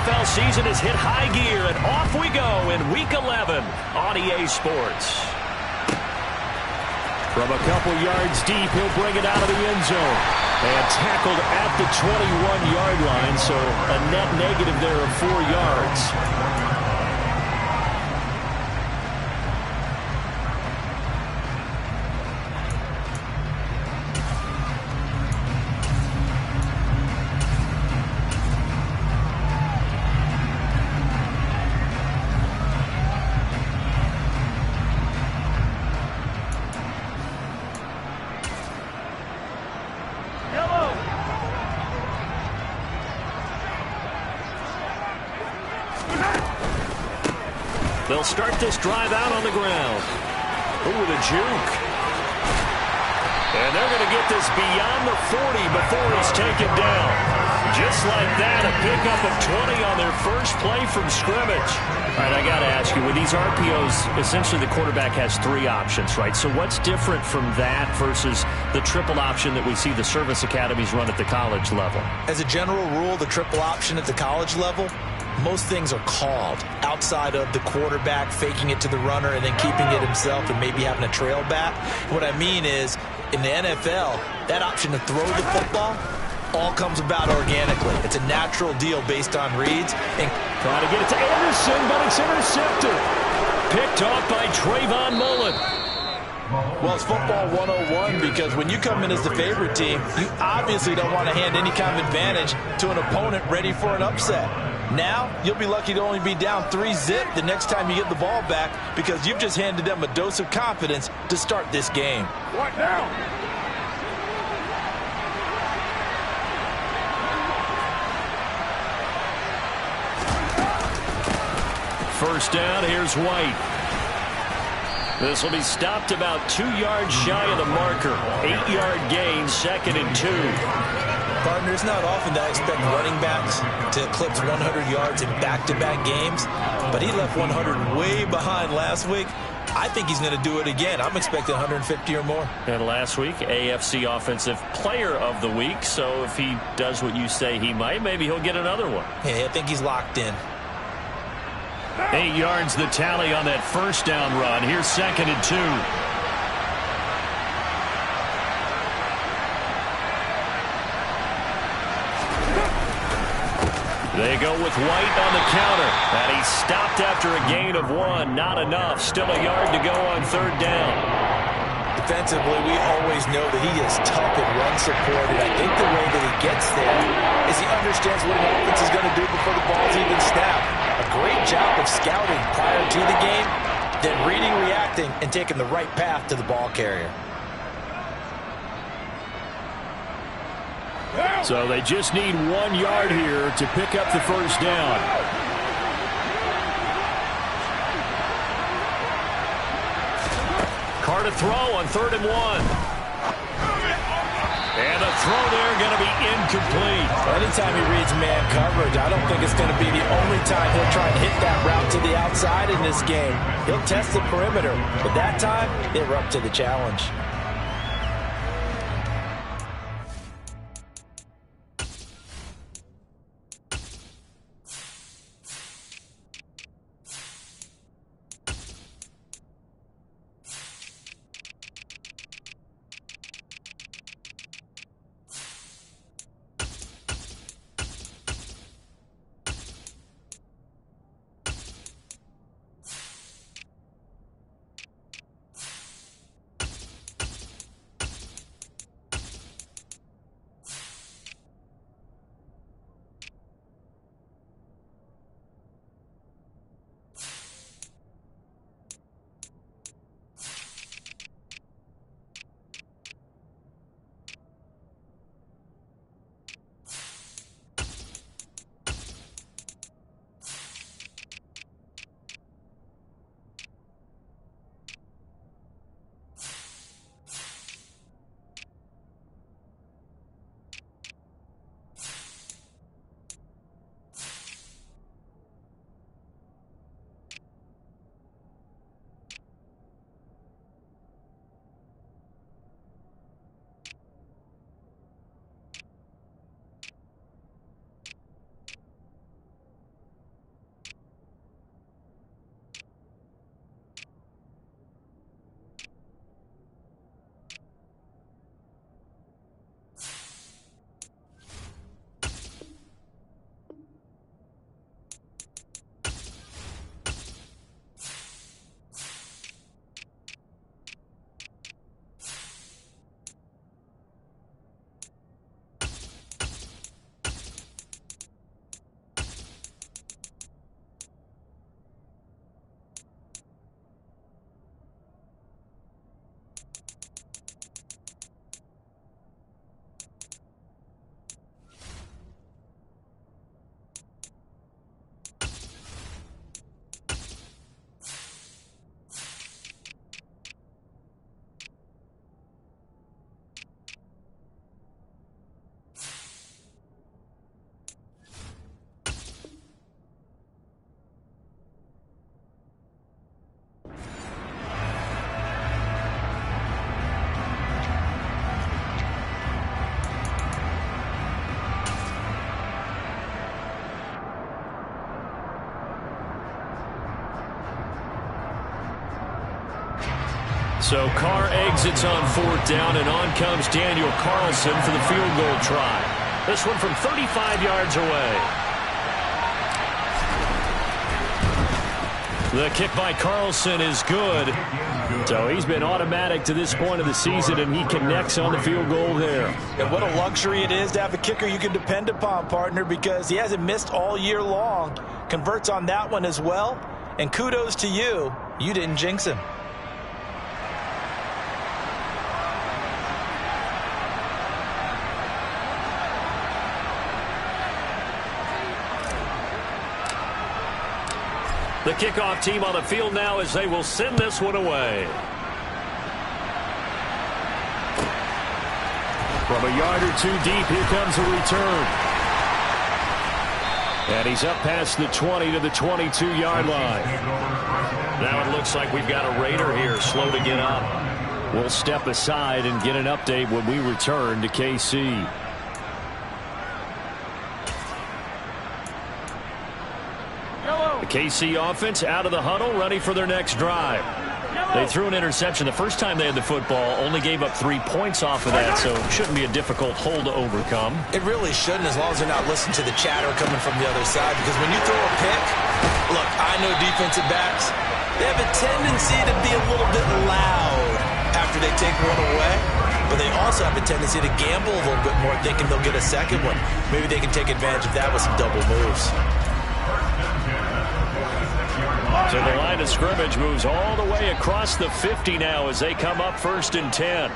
NFL season has hit high gear, and off we go in Week 11 on EA Sports. From a couple yards deep, he'll bring it out of the end zone. And tackled at the 21-yard line, so a net negative there of 4 yards. They'll start this drive out on the ground. Ooh, with a juke. And they're going to get this beyond the 40 before he's taken down. Just like that, a pickup of 20 on their first play from scrimmage. All right, I got to ask you, with these RPOs, essentially the quarterback has 3 options, right? So what's different from that versus the triple option that we see the service academies run at the college level? As a general rule, the triple option at the college level, most things are called outside of the quarterback faking it to the runner and then keeping it himself and maybe having a trail back. What I mean is, in the NFL, that option to throw the football all comes about organically. It's a natural deal based on reads. And trying to get it to Anderson, but it's intercepted. Picked off by Trayvon Mullen. Well, it's football 101 because when you come in as the favorite team, you obviously don't want to hand any kind of advantage to an opponent ready for an upset. Now, you'll be lucky to only be down 3-zip the next time you get the ball back because you've just handed them a dose of confidence to start this game. What now? First down, here's White. This will be stopped about 2 yards shy of the marker. 8-yard gain, 2nd and 2. Partner, it's not often that I expect running backs to eclipse 100 yards in back-to-back games, but he left 100 way behind last week. I think he's going to do it again. I'm expecting 150 or more. And last week, AFC Offensive Player of the Week, so if he does what you say he might, maybe he'll get another one. Hey, I think he's locked in. 8 yards the tally on that first down run. Here's 2nd and 2. They go with White on the counter. And he's stopped after a gain of 1. Not enough. Still a yard to go on 3rd down. Defensively, we always know that he is tough and run supported. I think the way that he gets there is he understands what an offense is going to do before the ball's even snapped. A great job of scouting prior to the game, then reading, reacting, and taking the right path to the ball carrier. So they just need 1 yard here to pick up the first down. Carr to throw on 3rd and 1. And the throw there going to be incomplete. Anytime he reads man coverage, I don't think it's going to be the only time he'll try to hit that route to the outside in this game. He'll test the perimeter, but that time, they were up to the challenge. So Carr exits on 4th down, and on comes Daniel Carlson for the field goal try. This one from 35 yards away. The kick by Carlson is good. So he's been automatic to this point of the season, and he connects on the field goal there. And what a luxury it is to have a kicker you can depend upon, partner, because he hasn't missed all year long. Converts on that one as well. And kudos to you. You didn't jinx him. The kickoff team on the field now as they will send this one away. From a yard or two deep, here comes a return. And he's up past the 20 to the 22-yard line. Now it looks like we've got a Raider here, slow to get up. We'll step aside and get an update when we return to KC. The KC offense out of the huddle, ready for their next drive. They threw an interception the first time they had the football, only gave up 3 points off of that, so it shouldn't be a difficult hole to overcome. It really shouldn't, as long as they're not listening to the chatter coming from the other side, because when you throw a pick, look, I know defensive backs, they have a tendency to be a little bit loud after they take one away, but they also have a tendency to gamble a little bit more, thinking they'll get a second one. Maybe they can take advantage of that with some double moves. So the line of scrimmage moves all the way across the 50 now as they come up 1st and 10.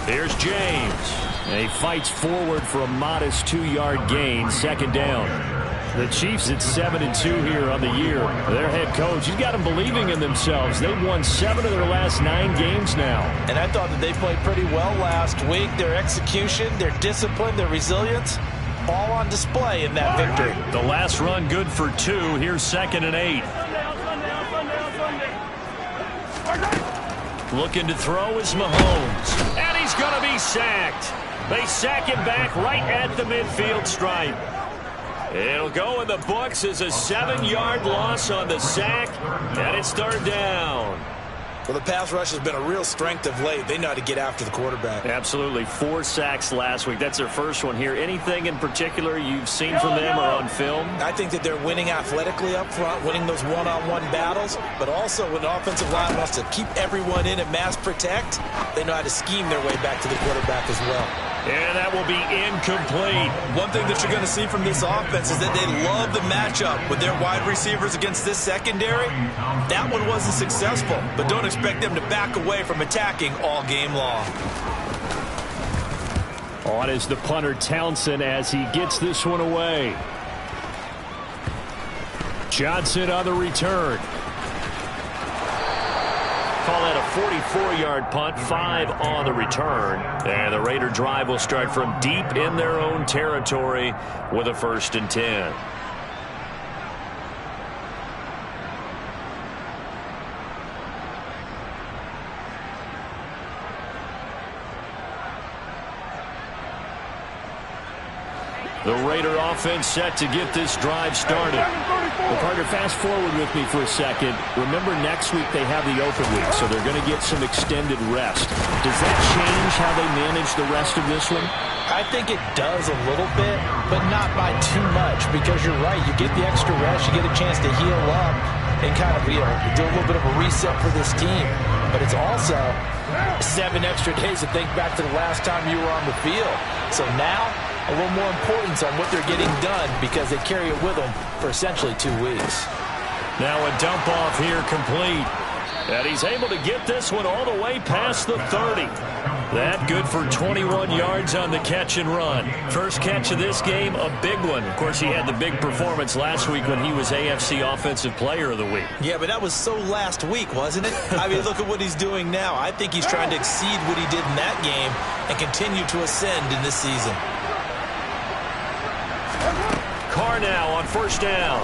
Here's James. And he fights forward for a modest 2-yard gain, 2nd down. The Chiefs at 7-2 here on the year. Their head coach, he's got them believing in themselves. They've won 7 of their last 9 games now. And I thought that they played pretty well last week. Their execution, their discipline, their resilience, all on display in that victory. The last run good for 2. Here's 2nd and 8. Looking to throw is Mahomes. And he's going to be sacked. They sack him back right at the midfield stripe. It'll go in the books as a 7-yard loss on the sack, and it's 3rd down. Well, the pass rush has been a real strength of late. They know how to get after the quarterback. Absolutely. 4 sacks last week. That's their first one here. Anything in particular you've seen from them or on film? I think that they're winning athletically up front, winning those one-on-one battles, but also when the offensive line wants to keep everyone in and mass protect, they know how to scheme their way back to the quarterback as well. And that will be incomplete. One thing that you're going to see from this offense is that they love the matchup with their wide receivers against this secondary. That one wasn't successful, but don't expect them to back away from attacking all game long. On is the punter Townsend as he gets this one away. Johnson on the return. Call that a 44-yard punt, 5 on the return. And the Raider drive will start from deep in their own territory with a 1st and 10. The Raider offense set to get this drive started. Well, partner, fast forward with me for a second. Remember, next week they have the open week, so they're going to get some extended rest. Does that change how they manage the rest of this one? I think it does a little bit, but not by too much, because you're right. You get the extra rest, you get a chance to heal up and kind of, do a little bit of a reset for this team. But it's also 7 extra days to think back to the last time you were on the field. So now, a little more importance on what they're getting done because they carry it with them for essentially 2 weeks. Now a dump off here complete. And he's able to get this one all the way past the 30. That good for 21 yards on the catch and run. First catch of this game, a big one. Of course, he had the big performance last week when he was AFC Offensive Player of the Week. Yeah, but that was so last week, wasn't it? I mean, look at what he's doing now. I think he's trying to exceed what he did in that game and continue to ascend in this season. Carr now on 1st down.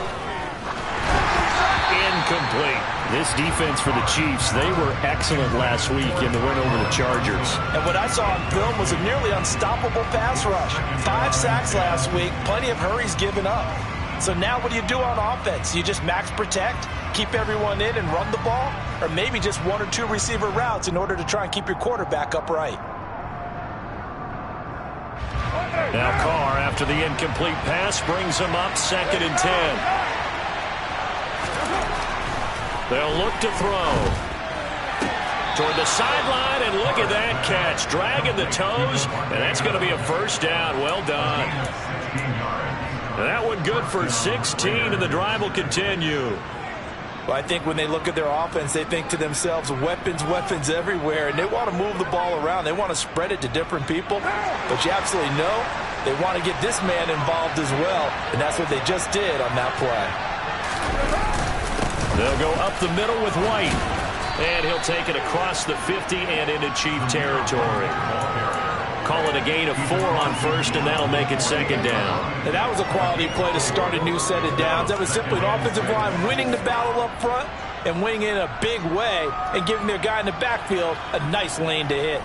incomplete. This defense for the Chiefs, they were excellent last week in the win over the Chargers. And what I saw on film was a nearly unstoppable pass rush. 5 sacks last week, plenty of hurries given up. So now what do you do on offense? You just max protect, keep everyone in and run the ball? Or maybe just 1 or 2 receiver routes in order to try and keep your quarterback upright? Now Carr, after the incomplete pass, brings him up 2nd and 10. They'll look to throw. Toward the sideline, and look at that catch. Dragging the toes, and that's going to be a first down. Well done. And that one good for 16, and the drive will continue. Well, I think when they look at their offense, they think to themselves, weapons, weapons everywhere, and they want to move the ball around. They want to spread it to different people, but you absolutely know they want to get this man involved as well, and that's what they just did on that play. They'll go up the middle with White, and he'll take it across the 50 and into Chief territory. Call it a gain of 4 on first, and that'll make it 2nd down. And that was a quality play to start a new set of downs. That was simply an offensive line winning the battle up front and winning in a big way and giving their guy in the backfield a nice lane to hit.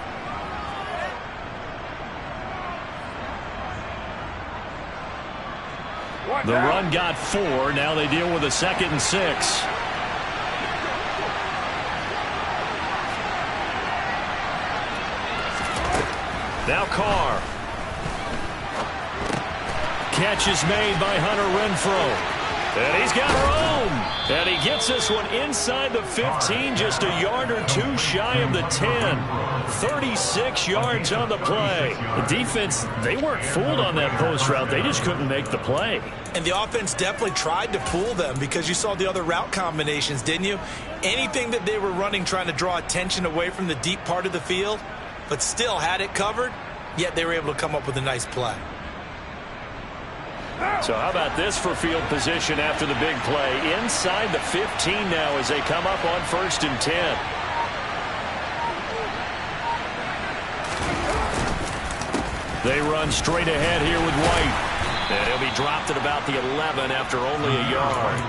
The run got 4. Now they deal with a 2nd and 6. Now Carr. Catch is made by Hunter Renfrow. And he's got room. And he gets this one inside the 15, just a yard or 2 shy of the 10. 36 yards on the play. The defense, they weren't fooled on that post route. They just couldn't make the play. And the offense definitely tried to fool them because you saw the other route combinations, didn't you? Anything that they were running trying to draw attention away from the deep part of the field, but still had it covered, yet they were able to come up with a nice play. So how about this for field position after the big play? Inside the 15 now as they come up on 1st and 10. They run straight ahead here with White. And he'll be dropped at about the 11 after only a yard.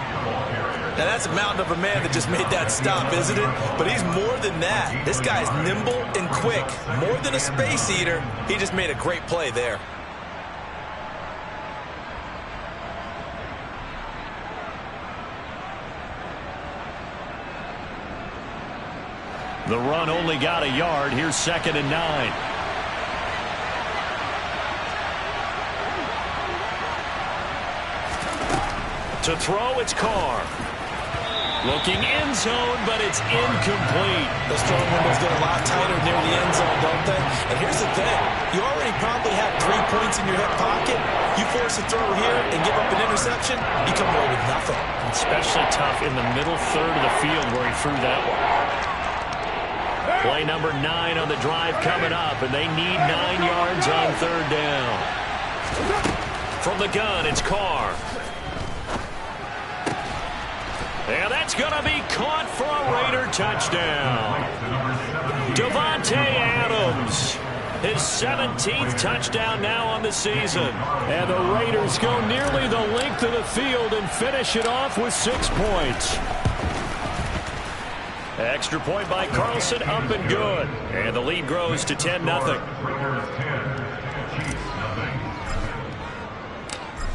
Now that's a mountain of a man that just made that stop, isn't it? But he's more than that. This guy's nimble and quick. More than a space eater. He just made a great play there. The run only got a yard. Here's 2nd and 9. To throw, it's Carr. Looking end zone, but it's incomplete. Those throwing windows get a lot tighter near the end zone, don't they? And here's the thing. You already probably have 3 points in your hip pocket. You force a throw here and give up an interception, you come away with nothing. Especially tough in the middle third of the field where he threw that one. Play number 9 on the drive coming up, and they need 9 yards on 3rd down. From the gun, it's Carr. And that's going to be caught for a Raider touchdown. Davante Adams, his 17th touchdown now on the season. And the Raiders go nearly the length of the field and finish it off with 6 points. Extra point by Carlson, up and good. And the lead grows to 10-0.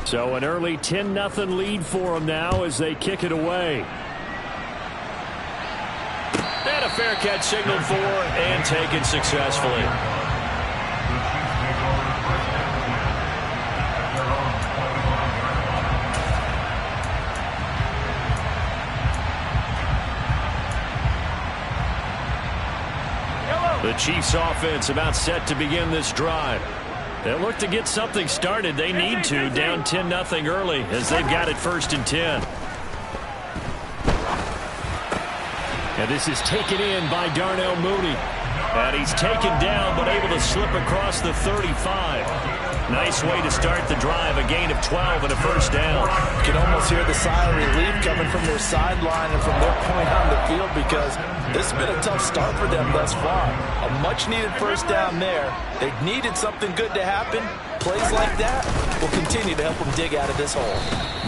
So an early 10-0 lead for them now as they kick it away. And a fair catch signaled for and taken successfully. The Chiefs offense about set to begin this drive. They'll look to get something started. They need to, down 10-0 early as they've got it 1st and 10. And this is taken in by Darnell Mooney. And he's taken down but able to slip across the 35. Nice way to start the drive. A gain of 12 and a first down. You can almost hear the sigh of relief coming from their sideline and from their point on the field because this has been a tough start for them thus far. A much-needed first down there. They needed something good to happen. Plays like that will continue to help them dig out of this hole.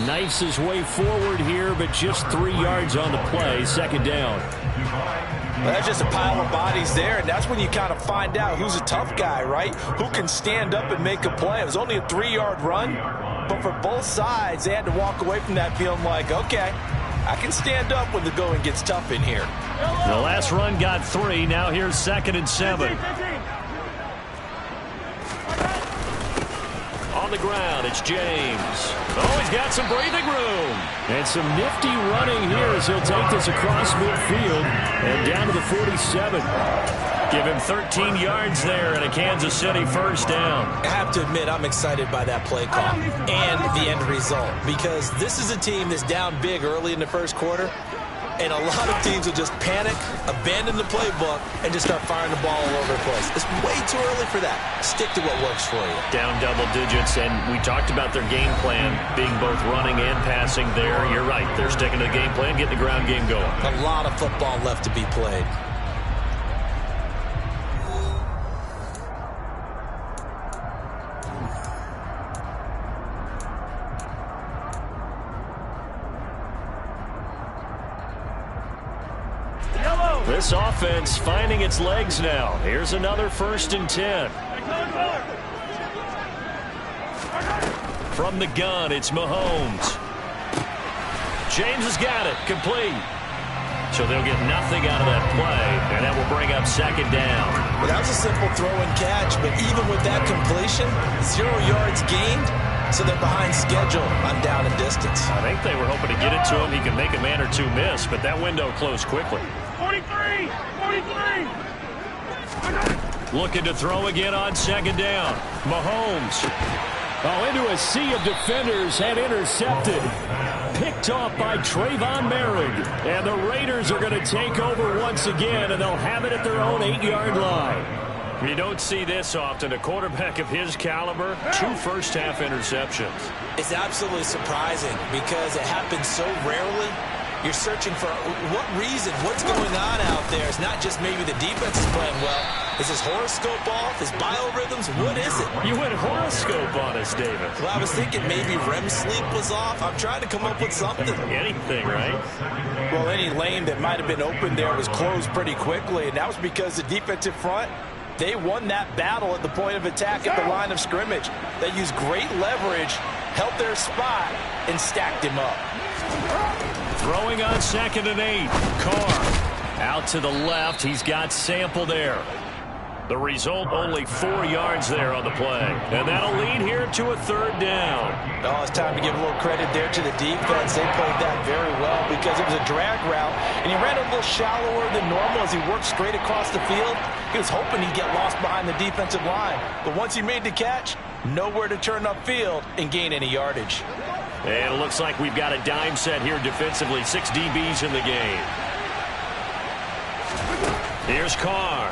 Knifes his way forward here, but just 3 yards on the play. Second down. Well, that's just a pile of bodies there, and that's when you kind of find out who's a tough guy, right? Who can stand up and make a play. It was only a 3-yard run, but for both sides, they had to walk away from that feeling like, okay, I can stand up when the going gets tough in here. The last run got 3. Now here's 2nd and 7. On the ground, it's James. Oh, he's got some breathing room. And some nifty running here as he'll take this across midfield and down to the 47. Give him 13 yards there and a Kansas City first down. I have to admit, I'm excited by that play call and the end result because this is a team that's down big early in the first quarter. And a lot of teams will just panic, abandon the playbook, and just start firing the ball all over the place. It's way too early for that. Stick to what works for you. Down double digits, and we talked about their game plan being both running and passing there. You're right. They're sticking to the game plan, getting the ground game going. A lot of football left to be played. This offense finding its legs now. Here's another 1st and 10. From the gun, it's Mahomes. James has got it. Complete. So they'll get nothing out of that play, and that will bring up 2nd down. Well, that was a simple throw and catch, but even with that completion, 0 yards gained, so they're behind schedule on down and distance. I think they were hoping to get it to him. He can make a man or two miss, but that window closed quickly. 43! 43! Looking to throw again on 2nd down. Mahomes. Oh, into a sea of defenders and intercepted. Picked off by Trayvon Merrick. And the Raiders are going to take over once again, and they'll have it at their own 8-yard line. You don't see this often. A quarterback of his caliber, 2 first-half interceptions. It's absolutely surprising because it happens so rarely. You're searching for what reason, what's going on out there. It's not just maybe the defense is playing well. Is his horoscope off? His biorhythms? What is it? You went horoscope on us, David. Well, I was thinking maybe REM sleep was off. I'm trying to come up with something. Anything, right? Well, any lane that might have been open there was closed pretty quickly, and that was because the defensive front, they won that battle at the point of attack at the line of scrimmage. They used great leverage, held their spot, and stacked him up. Throwing on 2nd and 8. Carr out to the left. He's got Sample there. The result, only 4 yards there on the play. And that'll lead here to a 3rd down. Oh, it's time to give a little credit there to the defense. They played that very well because it was a drag route, and he ran a little shallower than normal as he worked straight across the field. He was hoping he'd get lost behind the defensive line. But once he made the catch, nowhere to turn upfield and gain any yardage. And it looks like we've got a dime set here defensively. 6 DBs in the game. Here's Carr.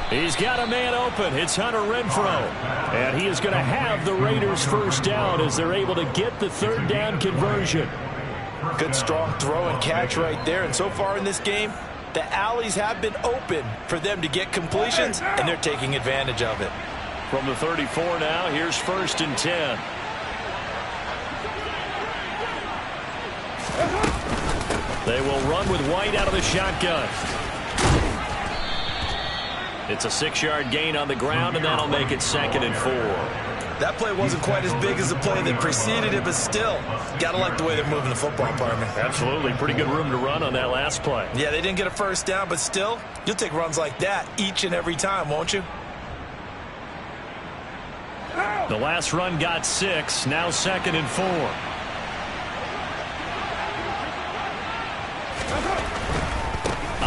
He's got a man open. It's Hunter Renfrow. And he is going to have the Raiders first down as they're able to get the 3rd down conversion. Good strong throw and catch right there. And so far in this game, the alleys have been open for them to get completions, and they're taking advantage of it. From the 34 now, here's 1st and 10. They will run with White out of the shotgun. It's a 6-yard gain on the ground, and that'll make it 2nd and 4. That play wasn't quite as big as the play that preceded it, but still, got to like the way they're moving the football, partner. Absolutely. Pretty good room to run on that last play. Yeah, they didn't get a first down, but still, you'll take runs like that each and every time, won't you? The last run got 6. Now 2nd and 4.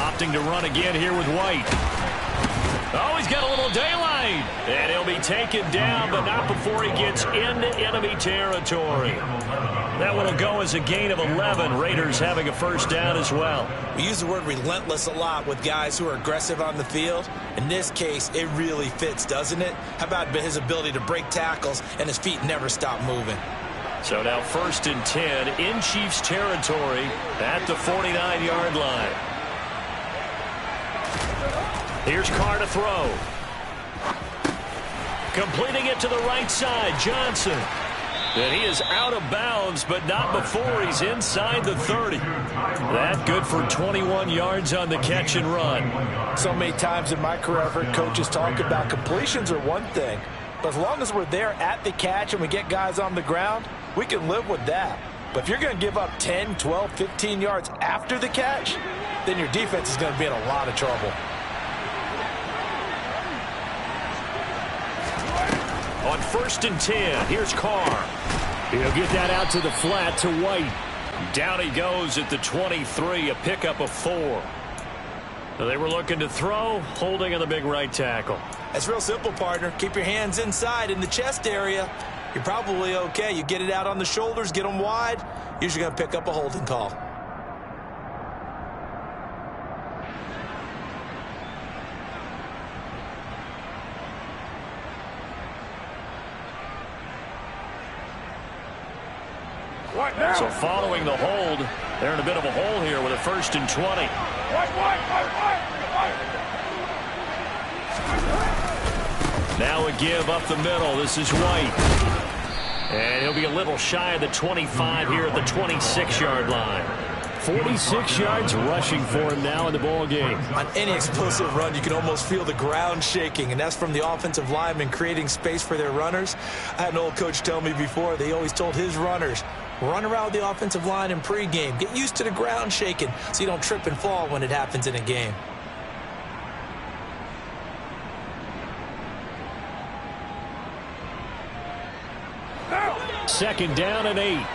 Opting to run again here with White. Oh, he's got a little daylight. And he'll be taken down, but not before he gets into enemy territory. That one will go as a gain of 11. Raiders having a first down as well. We use the word relentless a lot with guys who are aggressive on the field. In this case, it really fits, doesn't it? How about his ability to break tackles and his feet never stop moving? So now 1st and 10 in Chiefs territory at the 49-yard line. Here's Carr to throw. Completing it to the right side, Johnson. And he is out of bounds, but not before he's inside the 30. That good for 21 yards on the catch and run. So many times in my career, I've heard coaches talk about completions are one thing. But as long as we're there at the catch and we get guys on the ground, we can live with that. But if you're going to give up 10, 12, 15 yards after the catch, then your defense is going to be in a lot of trouble. On 1st and 10, here's Carr. He'll get that out to the flat to White. Down he goes at the 23, a pickup of 4. So they were looking to throw, holding on the big right tackle. That's real simple, partner. Keep your hands inside in the chest area. You're probably okay. You get it out on the shoulders, get them wide. Usually going to pick up a holding call. So following the hold, they're in a bit of a hole here with a 1st and 20. Now a give up the middle. This is White. And he'll be a little shy of the 25 here at the 26-yard line. 46 yards rushing for him now in the ball game. On any explosive run, you can almost feel the ground shaking, and that's from the offensive linemen creating space for their runners. I had an old coach tell me before, they always told his runners, run around the offensive line in pregame. Get used to the ground shaking so you don't trip and fall when it happens in a game. Second down and 8.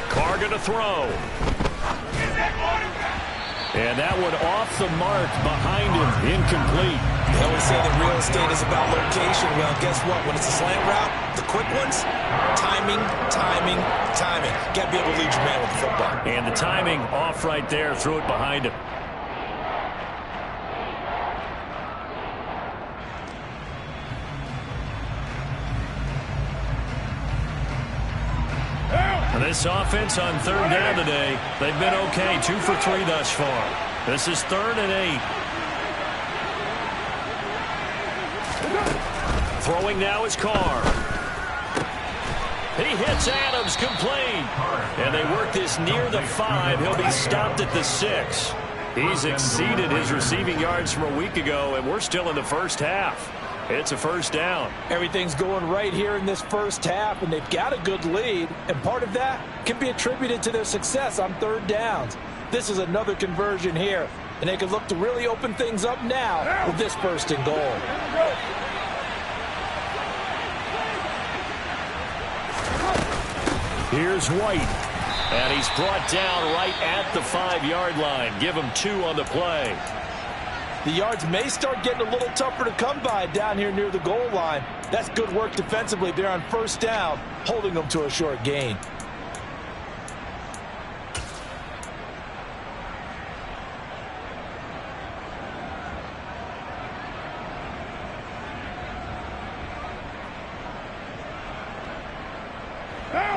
Carr going to throw. And that one off the mark behind him. Incomplete. They always say that real estate is about location. Well, guess what? When it's a slant route, the quick ones, timing, timing, timing. Got to be able to lead your man with the football. And the timing off right there. Threw it behind him. This offense on 3rd down today, they've been okay. 2 for 3 thus far. This is 3rd and 8. Throwing now is Carr. He hits Adams, complete. And they work this near the 5. He'll be stopped at the 6. He's exceeded his receiving yards from a week ago, and we're still in the first half. It's a first down. Everything's going right here in this first half, and they've got a good lead. And part of that can be attributed to their success on 3rd downs. This is another conversion here, and they can look to really open things up now with this 1st and goal. Here's White. And he's brought down right at the 5-yard line. Give him 2 on the play. The yards may start getting a little tougher to come by down here near the goal line. That's good work defensively there on 1st down, holding them to a short gain.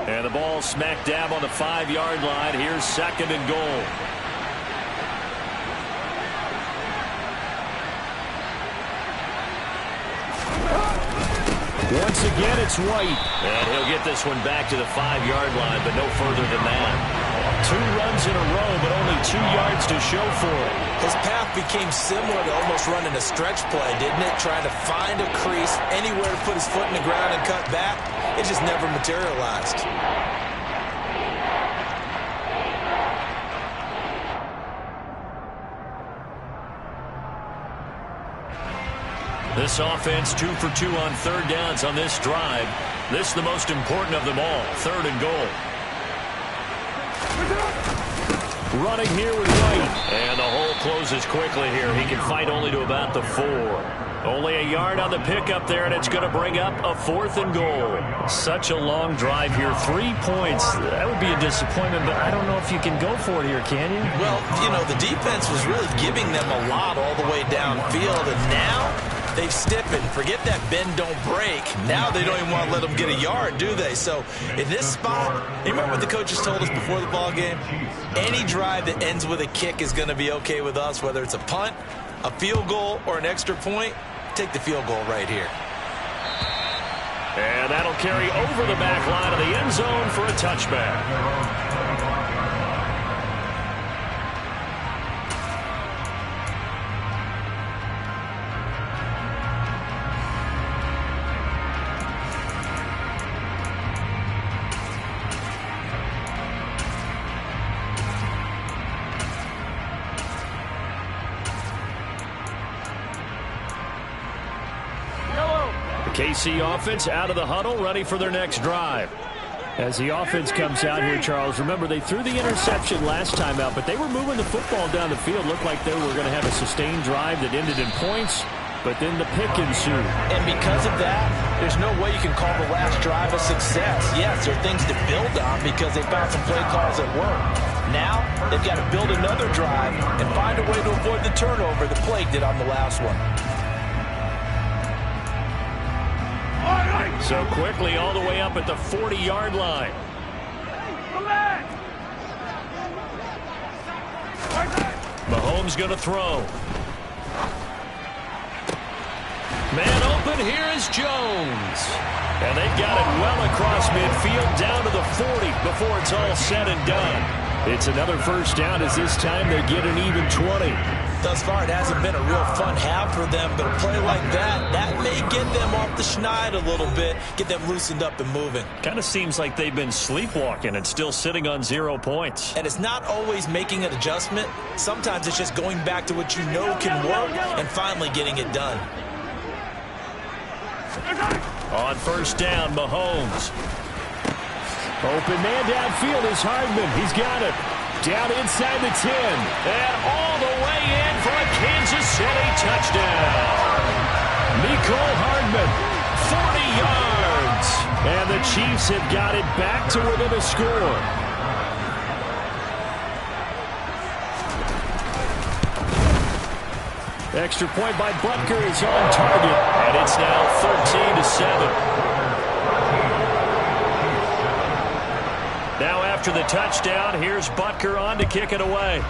And the ball smack dab on the 5-yard line. Here's 2nd and goal. Once again, it's White. And he'll get this one back to the 5-yard line, but no further than that. 2 runs in a row, but only 2 yards to show for it. His path became similar to almost running a stretch play, didn't it? Trying to find a crease, anywhere to put his foot in the ground and cut back. It just never materialized. This offense 2 for 2 on 3rd downs on this drive. This is the most important of them all. 3rd and goal. running here with White. And the hole closes quickly here. He can fight only to about the 4. Only a yard on the pickup there, and it's going to bring up a 4th and goal. Such a long drive here. 3 points. That would be a disappointment, but I don't know if you can go for it here, can you? Well, you know, the defense was really giving them a lot all the way downfield, and now they've stiffened. Forget that bend, don't break. Now they don't even want to let them get a yard, do they? So in this spot, you remember what the coaches told us before the ball game? Any drive that ends with a kick is going to be okay with us, whether it's a punt, a field goal, or an extra point. Take the field goal right here. And that'll carry over the back line of the end zone for a touchback. KC offense out of the huddle, ready for their next drive. As the offense comes out here, Charles, remember they threw the interception last time out, but they were moving the football down the field. Looked like they were going to have a sustained drive that ended in points, but then the pick ensued. And because of that, there's no way you can call the last drive a success. Yes, there are things to build on because they found some play calls that work. Now, they've got to build another drive and find a way to avoid the turnover the play did on the last one. So quickly all the way up at the 40-yard line. Mahomes going to throw. Man open, here is Jones. And they've got it well across midfield down to the 40 before it's all said and done. It's another first down as this time they get an even 20. Thus far, it hasn't been a real fun half for them, but a play like that may get them off the schneid a little bit, get them loosened up and moving. Kind of seems like they've been sleepwalking and still sitting on 0 points. And it's not always making an adjustment. Sometimes it's just going back to what you know can work and finally getting it done. On first down, Mahomes. Open man downfield is Hardman. He's got it. Down inside the 10. And all the way in for a Kansas City touchdown. Mecole Hardman, 40 yards. And the Chiefs have got it back to within a score. Extra point by Butker is on target. And it's now 13-7. Now after the touchdown, here's Butker on to kick it away.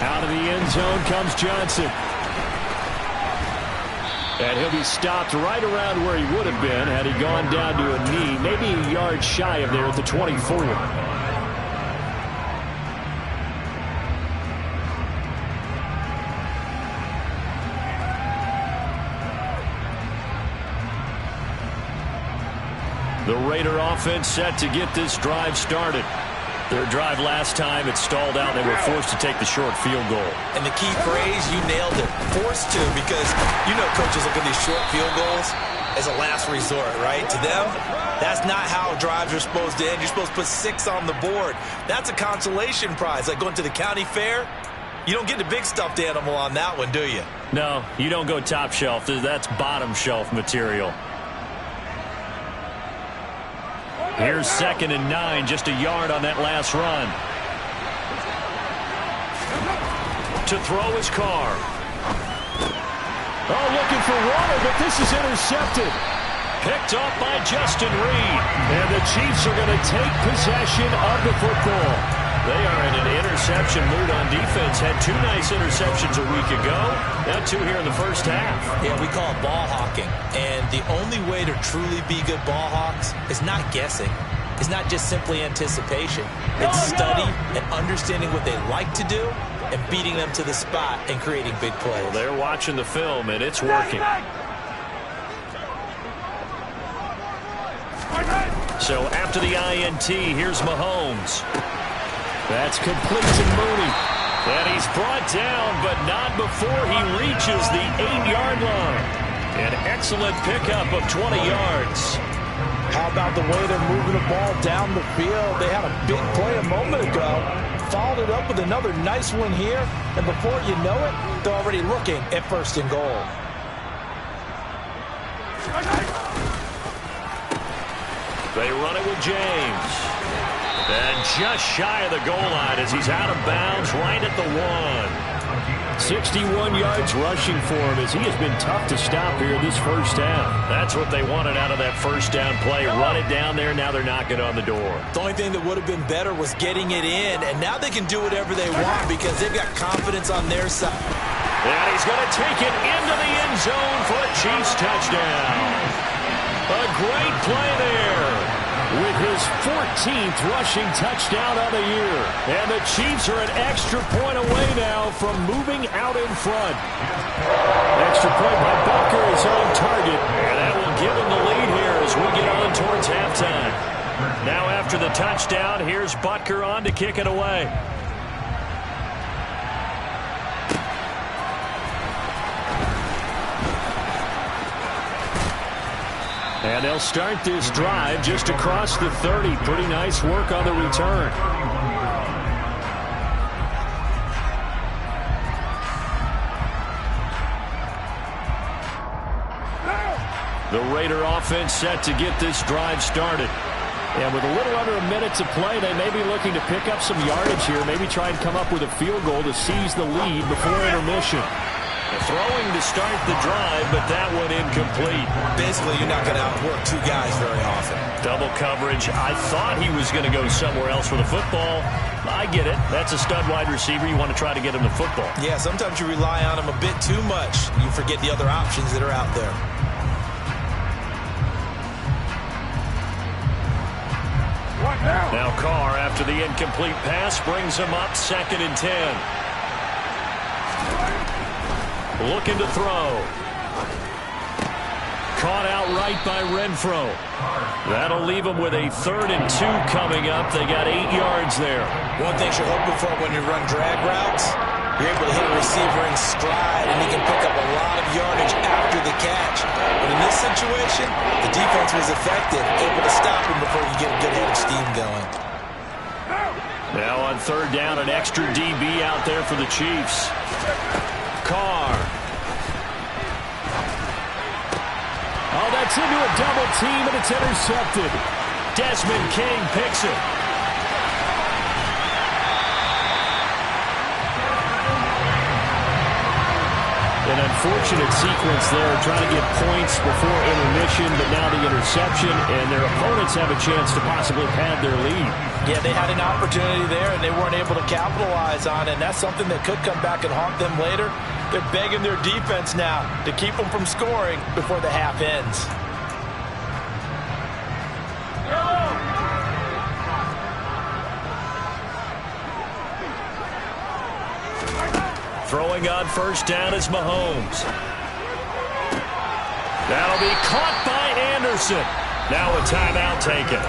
Out of the end zone comes Johnson. And he'll be stopped right around where he would have been had he gone down to a knee, maybe a yard shy of there at the 24. The Raider offense set to get this drive started. Their drive last time, it stalled out. They were forced to take the short field goal. And the key phrase, you nailed it, forced to, because you know coaches look at these short field goals as a last resort, right? To them, that's not how drives are supposed to end. You're supposed to put 6 on the board. That's a consolation prize, like going to the county fair. You don't get the big stuffed animal on that one, do you? No, you don't go top shelf. That's bottom shelf material. Here's 2nd and 9, just a yard on that last run. To throw his car. Oh, looking for water, but this is intercepted. Picked off by Justin Reed. And the Chiefs are going to take possession of the football. They are in an interception mood on defense. Had 2 nice interceptions a week ago. Now 2 here in the first half. Yeah, we call it ball hawking. And the only way to truly be good ball hawks is not guessing. It's not just simply anticipation. It's study and understanding what they like to do and beating them to the spot and creating big plays. Well, they're watching the film, and it's working. So after the INT, here's Mahomes. That's complete to Mooney. And he's brought down, but not before he reaches the 8-yard line. An excellent pickup of 20 yards. How about the way they're moving the ball down the field? They had a big play a moment ago, followed it up with another nice one here, and before you know it, they're already looking at 1st and goal. They run it with James. And just shy of the goal line as he's out of bounds right at the 1. 61 yards rushing for him as he has been tough to stop here this first half. That's what they wanted out of that first down play. Run it down there. Now they're knocking on the door. The only thing that would have been better was getting it in, and now they can do whatever they want because they've got confidence on their side. And he's going to take it into the end zone for a Chiefs touchdown. A great play there with his 14th rushing touchdown of the year. And the Chiefs are an extra point away now from moving out in front. Extra point by Butker is on target. And that will give him the lead here as we get on towards halftime. Now after the touchdown, here's Butker on to kick it away. And they'll start this drive just across the 30. Pretty nice work on the return. The Raider offense set to get this drive started. And with a little under a minute to play, they may be looking to pick up some yardage here. Maybe try and come up with a field goal to seize the lead before intermission. Throwing to start the drive, but that one incomplete. Basically, you're not going to outwork two guys very often. Double coverage. I thought he was going to go somewhere else with the football. I get it. That's a stud wide receiver. You want to try to get him the football. Yeah, sometimes you rely on him a bit too much. You forget the other options that are out there. Now Carr, after the incomplete pass, brings him up 2nd and 10. Looking to throw. Caught out right by Renfro. That'll leave them with a 3rd and 2 coming up. They got 8 yards there. One thing you're hoping for when you run drag routes, you're able to hit a receiver in stride, and he can pick up a lot of yardage after the catch. But in this situation, the defense was effective, able to stop him before you get a good head of steam going. Now on 3rd down, an extra DB out there for the Chiefs. Carr. Oh, that's into a double team, and it's intercepted. Desmond King picks it. An unfortunate sequence there, trying to get points before intermission, but now the interception, and their opponents have a chance to possibly pad their lead. Yeah, they had an opportunity there, and they weren't able to capitalize on it, and that's something that could come back and haunt them later. They're begging their defense now to keep them from scoring before the half ends. Throwing on 1st down is Mahomes. That'll be caught by Anderson. Now a timeout taken.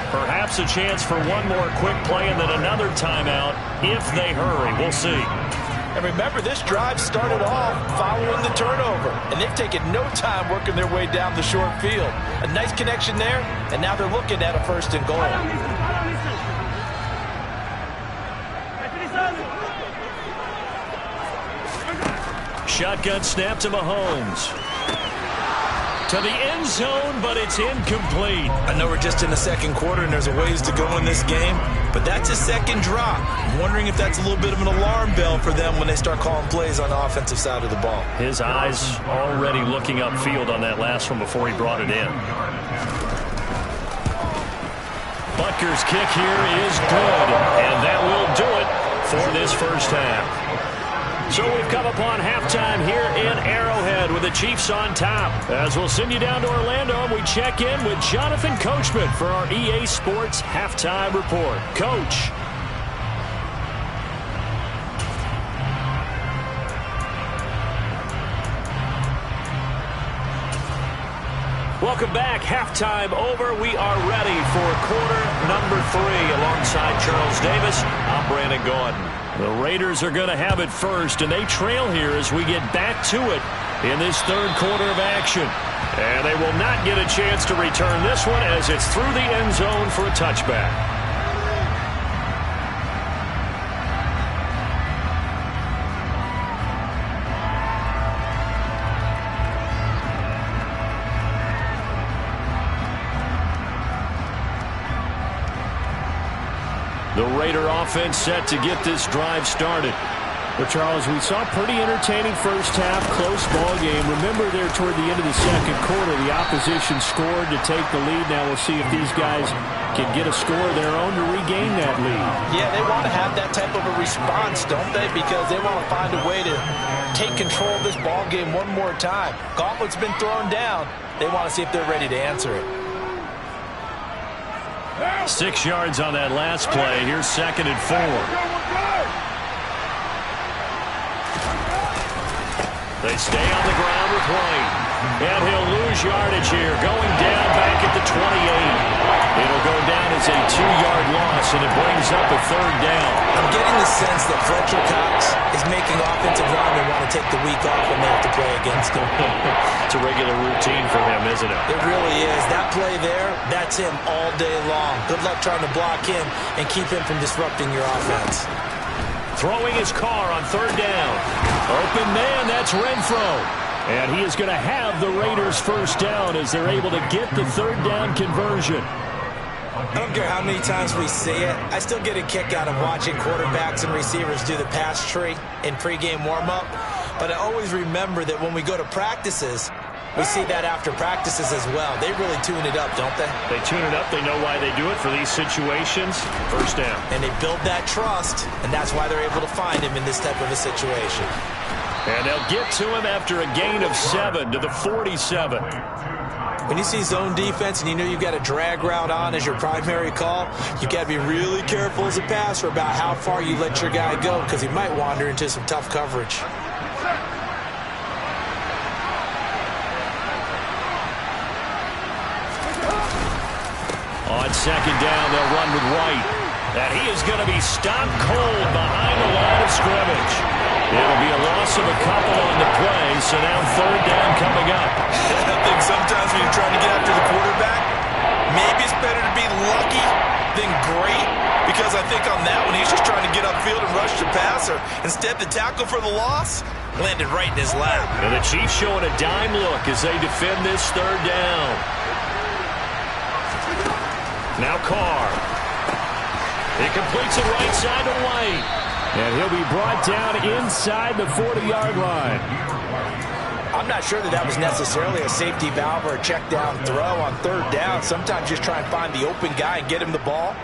Perhaps a chance for one more quick play and then another timeout if they hurry. We'll see. And remember, this drive started off following the turnover, and they've taken no time working their way down the short field. A nice connection there, and now they're looking at a 1st and goal. Shotgun snap to Mahomes. To the end zone, but it's incomplete. I know we're just in the 2nd quarter and there's a ways to go in this game, but that's a 2nd drop. I'm wondering if that's a little bit of an alarm bell for them when they start calling plays on the offensive side of the ball. His eyes already looking upfield on that last one before he brought it in. Butker's kick here is good, and that will do it for this first half. So we've come upon halftime here in Arrowhead with the Chiefs on top. As we'll send you down to Orlando, and we check in with Jonathan Coachman for our EA Sports Halftime Report. Coach. Welcome back. Halftime over. We are ready for quarter number 3 alongside Charles Davis. I'm Brandon Gaudin. The Raiders are going to have it first, and they trail here as we get back to it in this 3rd quarter of action. And they will not get a chance to return this one as it's through the end zone for a touchback. The Raider offense set to get this drive started. Well, Charles, we saw a pretty entertaining first half, close ball game. Remember there toward the end of the second quarter, the opposition scored to take the lead. Now we'll see if these guys can get a score of their own to regain that lead. Yeah, they want to have that type of a response, don't they? Because they want to find a way to take control of this ball game one more time. Gauntlet's been thrown down. They want to see if they're ready to answer it. 6 yards on that last play. Here's 2nd and 4. They stay on the ground with White. And he'll lose yardage here. Going down back at the 28. It'll go down as a 2-yard loss, and it brings up a 3rd down. I'm getting the sense that Fletcher Cox is making offensive linemen want to take the week off when they have to play against him. It's a regular routine for him, isn't it? It really is. That play there, that's him all day long. Good luck trying to block him and keep him from disrupting your offense. Throwing his car on 3rd down. Open man, that's Renfro. And he is going to have the Raiders' 1st down as they're able to get the 3rd down conversion. I don't care how many times we see it. I still get a kick out of watching quarterbacks and receivers do the pass tree in pregame warm-up. But I always remember that when we go to practices, we see that after practices as well. They really tune it up, don't they? They tune it up. They know why they do it for these situations. 1st down. And they build that trust, and that's why they're able to find him in this type of a situation. And they'll get to him after a gain of 7 to the 47. When you see zone defense and you know you've got a drag route on as your primary call, you've got to be really careful as a passer about how far you let your guy go because he might wander into some tough coverage. On 2nd down, they'll run with White. And he is going to be stopped cold behind the line of scrimmage. It'll be a loss of a couple on the play, so now 3rd down coming up. I think sometimes when you're trying to get after the quarterback, maybe it's better to be lucky than great, because I think on that one, he's just trying to get upfield and rush the passer. Instead, the tackle for the loss landed right in his lap. And the Chiefs showing a dime look as they defend this 3rd down. Now Carr. He completes it right side to White. And he'll be brought down inside the 40-yard line. I'm not sure that was necessarily a safety valve or a check down throw on 3rd down. Sometimes just try and find the open guy and get him the ball.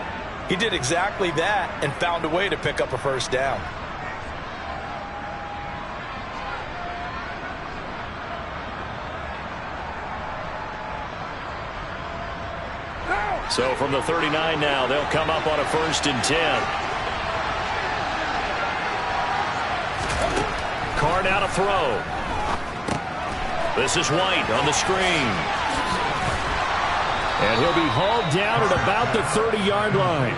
He did exactly that and found a way to pick up a 1st down. So from the 39 now, they'll come up on a 1st and 10. Carr now to throw. This is White on the screen. And he'll be hauled down at about the 30-yard line.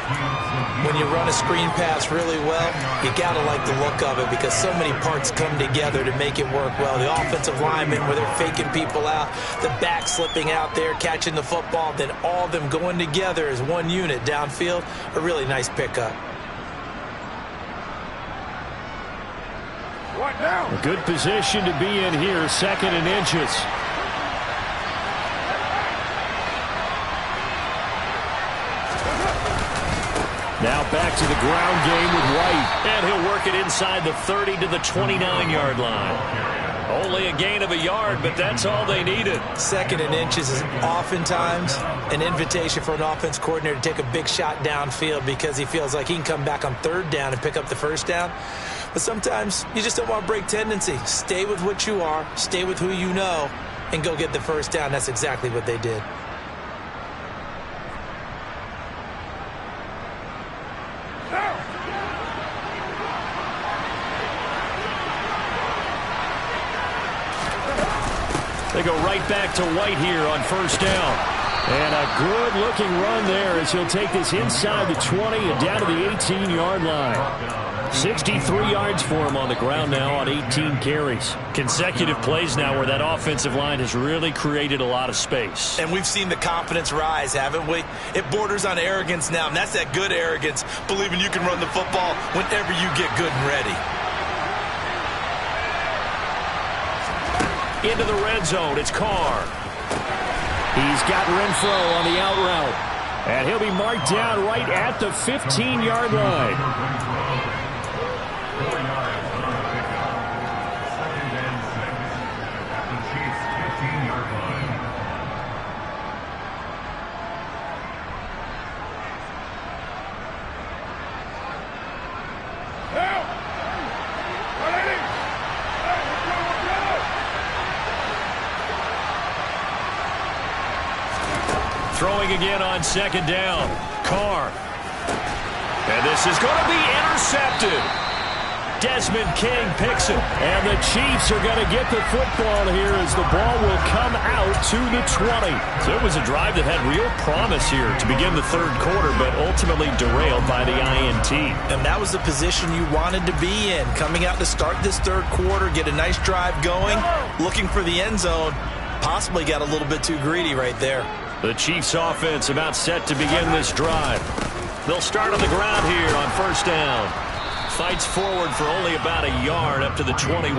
When you run a screen pass really well, you got to like the look of it because so many parts come together to make it work well. The offensive linemen, where they're faking people out, the back slipping out there, catching the football, then all of them going together as one unit downfield, a really nice pickup. A good position to be in here, 2nd and inches. Now back to the ground game with White. And he'll work it inside the 30 to the 29-yard line. Only a gain of a yard, but that's all they needed. 2nd and inches is oftentimes an invitation for an offense coordinator to take a big shot downfield because he feels like he can come back on 3rd down and pick up the 1st down. But sometimes you just don't want to break tendency. Stay with what you are, stay with who you know, and go get the 1st down. That's exactly what they did. They go right back to White here on 1st down. And a good-looking run there as he'll take this inside the 20 and down to the 18-yard line. 63 yards for him on the ground now on 18 carries. Consecutive plays now where that offensive line has really created a lot of space. And we've seen the confidence rise, haven't we? It borders on arrogance now, and that's that good arrogance, believing you can run the football whenever you get good and ready. Into the red zone, it's Carr. He's got Renfro on the out route. And he'll be marked down right at the 15-yard line. Throwing again on second down. Carr. And this is going to be intercepted. Desmond King picks it. And the Chiefs are going to get the football here as the ball will come out to the 20. So it was a drive that had real promise here to begin the third quarter, but ultimately derailed by the INT. And that was the position you wanted to be in. Coming out to start this third quarter, get a nice drive going, looking for the end zone. Possibly got a little bit too greedy right there. The Chiefs offense about set to begin this drive. They'll start on the ground here on first down. Fights forward for only about a yard up to the 21.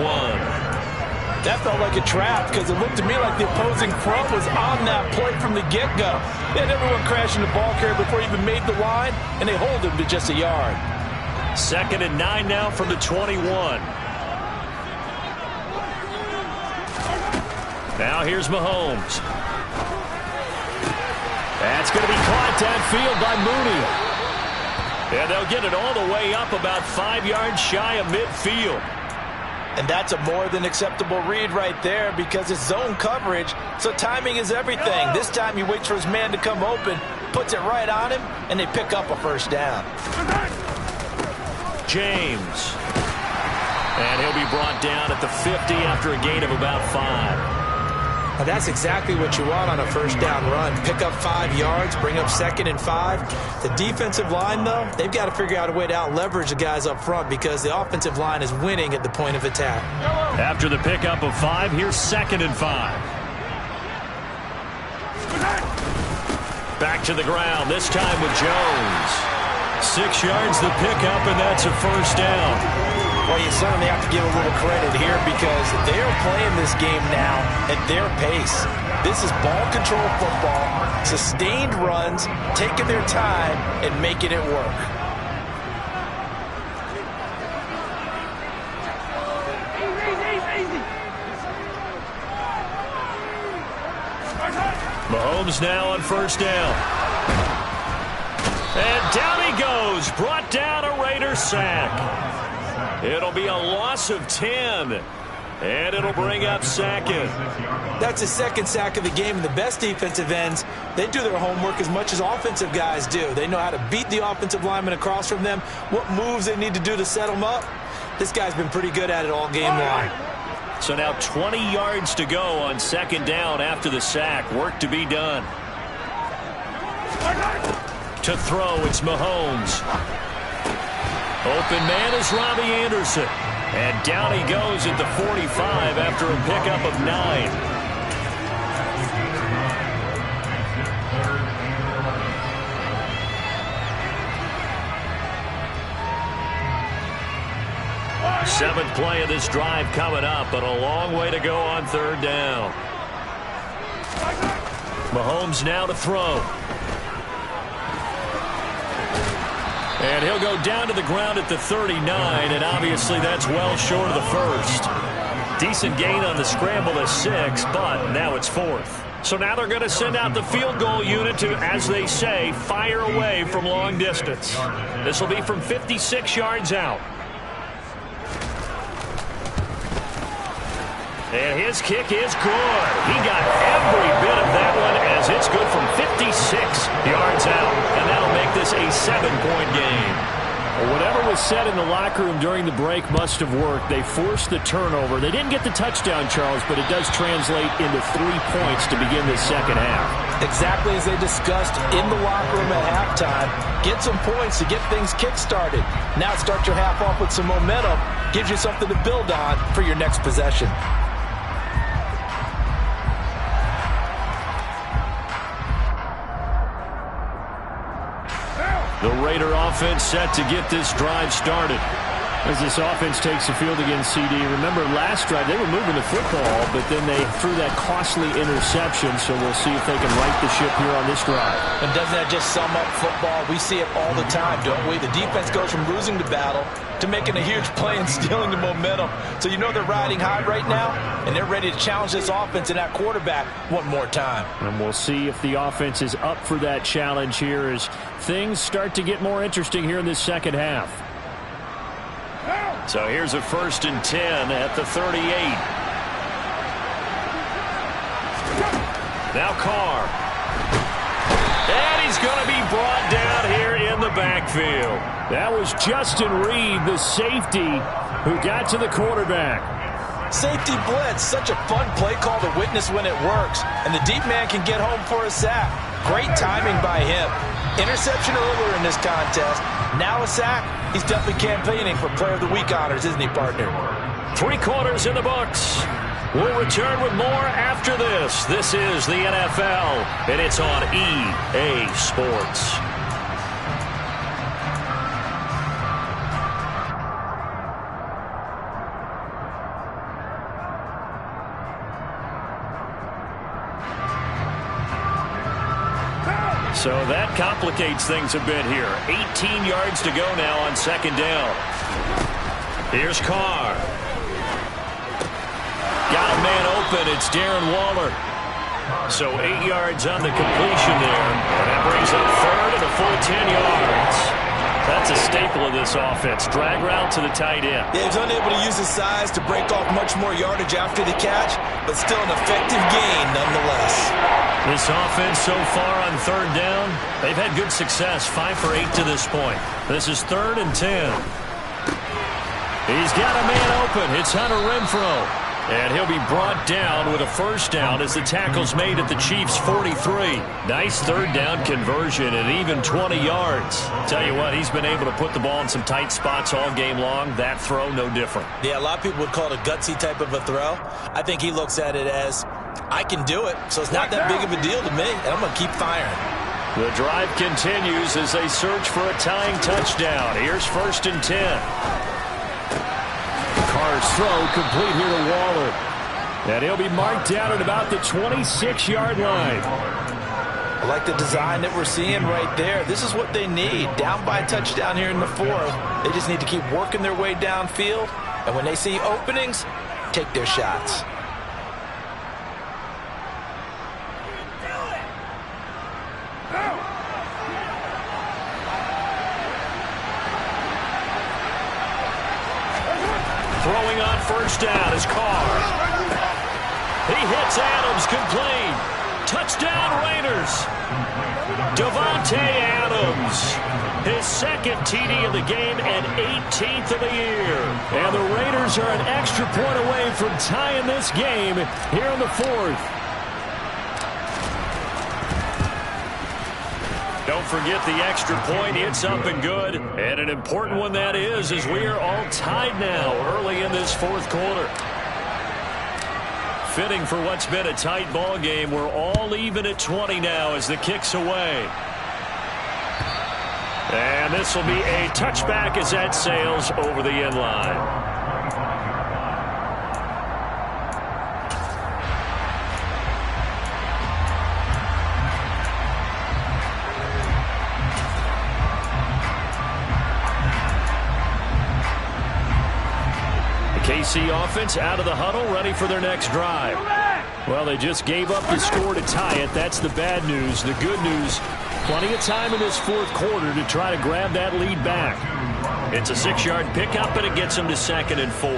That felt like a trap because it looked to me like the opposing front was on that play from the get-go. They had everyone crashing the ball carrier before he even made the line, and they hold him to just a yard. 2nd and 9 now from the 21. Now here's Mahomes. That's going to be caught downfield by Mooney. And they'll get it all the way up about 5 yards shy of midfield. And that's a more than acceptable read right there because it's zone coverage, so timing is everything. This time he waits for his man to come open, puts it right on him, and they pick up a first down. James. And he'll be brought down at the 50 after a gain of about 5. Now that's exactly what you want on a first down run. Pick up 5 yards, bring up 2nd and 5. The defensive line, though, they've got to figure out a way to out-leverage the guys up front because the offensive line is winning at the point of attack. After the pickup of 5, here's 2nd and 5. Back to the ground, this time with Jones. 6 yards the pickup, and that's a first down. Well, you certainly have to give a little credit here because they're playing this game now at their pace. This is ball control football, sustained runs, taking their time and making it work. Mahomes now on first down. And down he goes, brought down a Raider sack. It'll be a loss of 10, and it'll bring up 2nd. That's his 2nd sack of the game, and the best defensive ends, they do their homework as much as offensive guys do. They know how to beat the offensive lineman across from them, what moves they need to do to set them up. This guy's been pretty good at it all game long. So now 20 yards to go on 2nd down after the sack. Work to be done. To throw, it's Mahomes. Open man is Robbie Anderson. And down he goes at the 45 after a pickup of 9. Seventh play of this drive coming up, but a long way to go on 3rd down. Mahomes now to throw. And he'll go down to the ground at the 39, and obviously that's well short of the first. Decent gain on the scramble to 6, but now it's 4th. So now they're going to send out the field goal unit to, as they say, fire away from long distance. This will be from 56 yards out. And his kick is good. He got every bit of that one as it's good from 56 yards out. And that'll make this a 7-point game. Well, whatever was said in the locker room during the break must have worked. They forced the turnover. They didn't get the touchdown, Charles, but it does translate into 3 points to begin the second half. Exactly as they discussed in the locker room at halftime. Get some points to get things kick-started. Now start your half off with some momentum. Gives you something to build on for your next possession. The Raider offense set to get this drive started. As this offense takes the field against CD, remember last drive they were moving the football, but then they threw that costly interception, so we'll see if they can right the ship here on this drive. And doesn't that just sum up football? We see it all the time, don't we? The defense goes from losing the battle to making a huge play and stealing the momentum. So you know they're riding high right now, and they're ready to challenge this offense and that quarterback one more time. And we'll see if the offense is up for that challenge here as things start to get more interesting here in this second half. So here's a 1st and 10 at the 38. Now Carr. And he's going to be brought down here in the backfield. That was Justin Reed, the safety, who got to the quarterback. Safety blitz, such a fun play call to witness when it works. And the deep man can get home for a sack. Great timing by him. Interception earlier in this contest. Now a sack. He's definitely campaigning for Player of the Week honors, isn't he, partner? 3 quarters in the books. We'll return with more after this. This is the NFL, and it's on EA Sports. So that complicates things a bit here. 18 yards to go now on 2nd down. Here's Carr. Got a man open. It's Darren Waller. So 8 yards on the completion there. And that brings up 3rd and a full 10 yards. That's a staple of this offense. Drag route to the tight end. Yeah, he was unable to use his size to break off much more yardage after the catch, but still an effective gain nonetheless. This offense so far on 3rd down, they've had good success, 5 for 8 to this point. This is 3rd and 10. He's got a man open. It's Hunter Renfrow. And he'll be brought down with a 1st down as the tackle's made at the Chiefs' 43. Nice 3rd down conversion and even 20 yards. Tell you what, he's been able to put the ball in some tight spots all game long. That throw, no different. Yeah, a lot of people would call it a gutsy type of a throw. I think he looks at it as, I can do it, so it's not that big of a deal to me, and I'm going to keep firing. The drive continues as they search for a tying touchdown. Here's 1st and 10. Carr's throw complete here to Waller. And he'll be marked down at about the 26-yard line. I like the design that we're seeing right there. This is what they need. Down by a touchdown here in the 4th. They just need to keep working their way downfield. And when they see openings, take their shots. Throwing on 1st down is Carr. He hits Adams complete. Touchdown Raiders. Devontae Adams. His 2nd TD of the game and 18th of the year. And the Raiders are an extra point away from tying this game here in the 4th. Don't forget the extra point. It's up and good. And an important one that is, as we are all tied now early in this 4th quarter. Fitting for what's been a tight ball game. We're all even at 20 now as the kick's away. And this will be a touchback as that sails over the end line. KC offense out of the huddle, ready for their next drive. Well, they just gave up the score to tie it. That's the bad news. The good news, plenty of time in this 4th quarter to try to grab that lead back. It's a 6-yard pickup, and it gets them to 2nd and 4.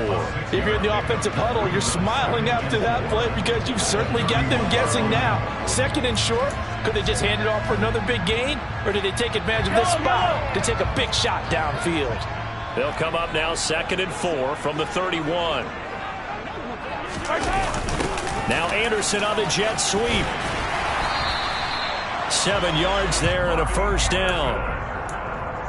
If you're in the offensive huddle, you're smiling after that play because you've certainly got them guessing now. 2nd and short, Could they just hand it off for another big gain? Or did they take advantage of this spot to take a big shot downfield? They'll come up now 2nd and 4 from the 31. Now Anderson on the jet sweep. 7 yards there and a first down.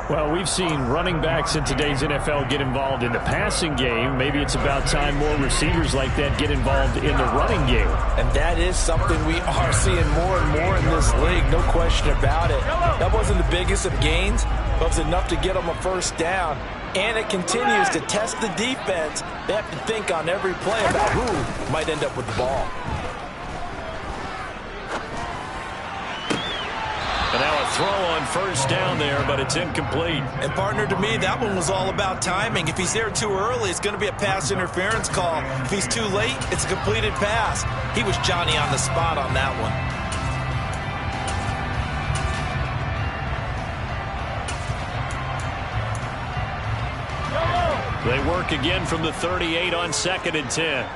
Well, we've seen running backs in today's NFL get involved in the passing game. Maybe it's about time more receivers like that get involved in the running game. And that is something we are seeing more and more in this league, no question about it. That wasn't the biggest of gains, but it was enough to get them a first down. And it continues to test the defense. They have to think on every play about who might end up with the ball. And now a throw on first down there, but it's incomplete. And, partner, to me, that one was all about timing. If he's there too early, it's going to be a pass interference call. If he's too late, it's a completed pass. He was Johnny on the spot on that one. They work again from the 38 on 2nd and 10.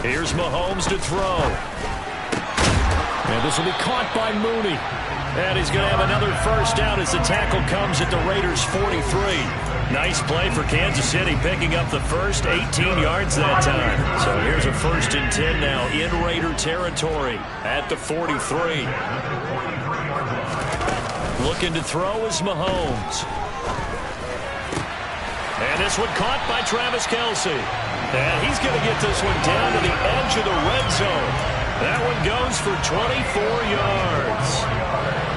Here's Mahomes to throw. And this will be caught by Mooney. And he's going to have another first down as the tackle comes at the Raiders' 43. Nice play for Kansas City, picking up the first 18 yards that time. So here's a 1st and 10 now in Raider territory at the 43. Looking to throw is Mahomes. And this one caught by Travis Kelce. And he's going to get this one down to the edge of the red zone. That one goes for 24 yards.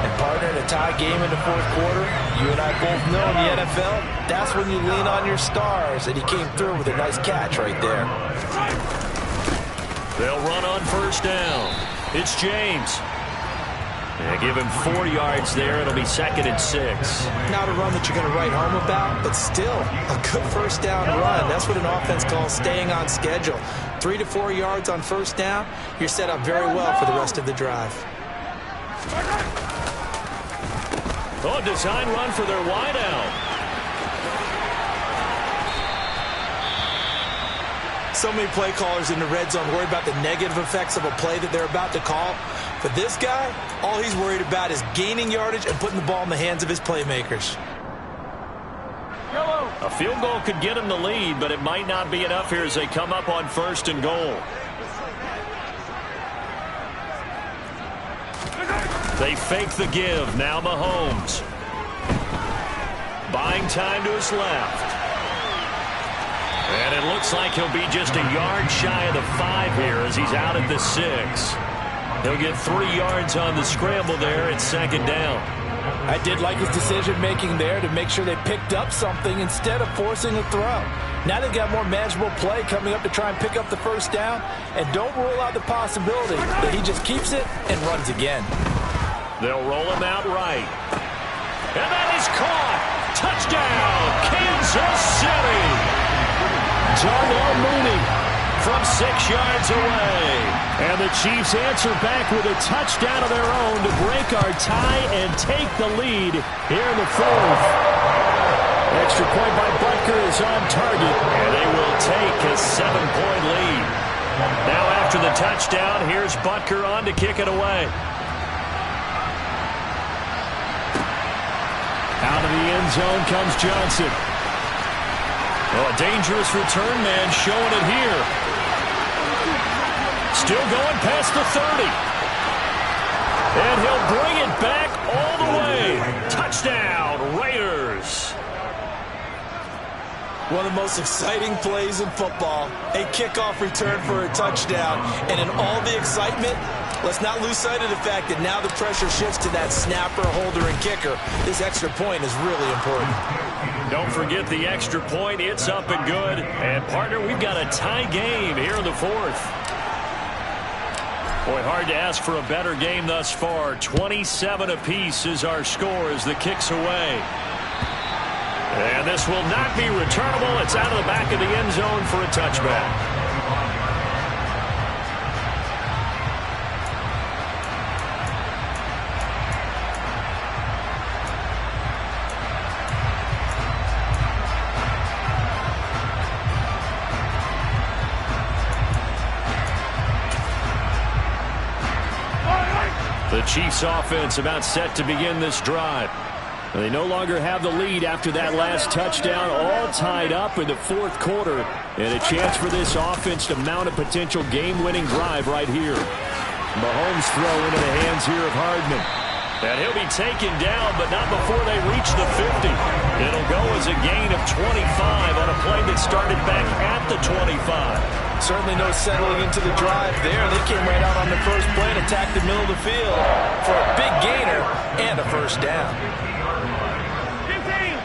And, partner, in a tie game in the 4th quarter, you and I both know in the NFL, that's when you lean on your stars. And he came through with a nice catch right there. They'll run on first down. It's James. And give him 4 yards there. It'll be 2nd and 6. Not a run that you're going to write home about, but still a good first down run. That's what an offense calls staying on schedule. 3 to 4 yards on first down, you're set up very well for the rest of the drive. Oh, design run for their wideout. So many play callers in the red zone worry about the negative effects of a play that they're about to call. But this guy, all he's worried about is gaining yardage and putting the ball in the hands of his playmakers. A field goal could get him the lead, but it might not be enough here as they come up on 1st and goal. They fake the give. Now Mahomes. Buying time to his left. And it looks like he'll be just a yard shy of the 5 here as he's out at the 6. He'll get 3 yards on the scramble there. It's 2nd down. I did like his decision-making there to make sure they picked up something instead of forcing a throw. Now they've got more manageable play coming up to try and pick up the first down. And don't rule out the possibility that he just keeps it and runs again. They'll roll him out right. And that is caught. Touchdown, Kansas City. Darnell Mooney from 6 yards away. And the Chiefs answer back with a touchdown of their own to break our tie and take the lead here in the 4th. Extra point by Butker is on target. And they will take a 7-point lead. Now after the touchdown, here's Butker on to kick it away. Out of the end zone comes Johnson. Oh, a dangerous return man showing it here. Still going past the 30. And he'll bring it back all the way. Touchdown, Raiders. One of the most exciting plays in football, a kickoff return for a touchdown. And in all the excitement, let's not lose sight of the fact that now the pressure shifts to that snapper, holder, and kicker. This extra point is really important. Don't forget the extra point. It's up and good. And, partner, we've got a tie game here in the 4th. Boy, hard to ask for a better game thus far. 27 apiece is our score as the kick's away. And this will not be returnable. It's out of the back of the end zone for a touchback. The Chiefs offense about set to begin this drive. They no longer have the lead after that last touchdown, all tied up in the fourth quarter, and a chance for this offense to mount a potential game-winning drive right here. Mahomes throw into the hands here of Hardman. And he'll be taken down, but not before they reach the 50. It'll go as a gain of 25 on a play that started back at the 25. Certainly no settling into the drive there. They came right out on the first play and attacked the middle of the field for a big gainer and a first down. 15.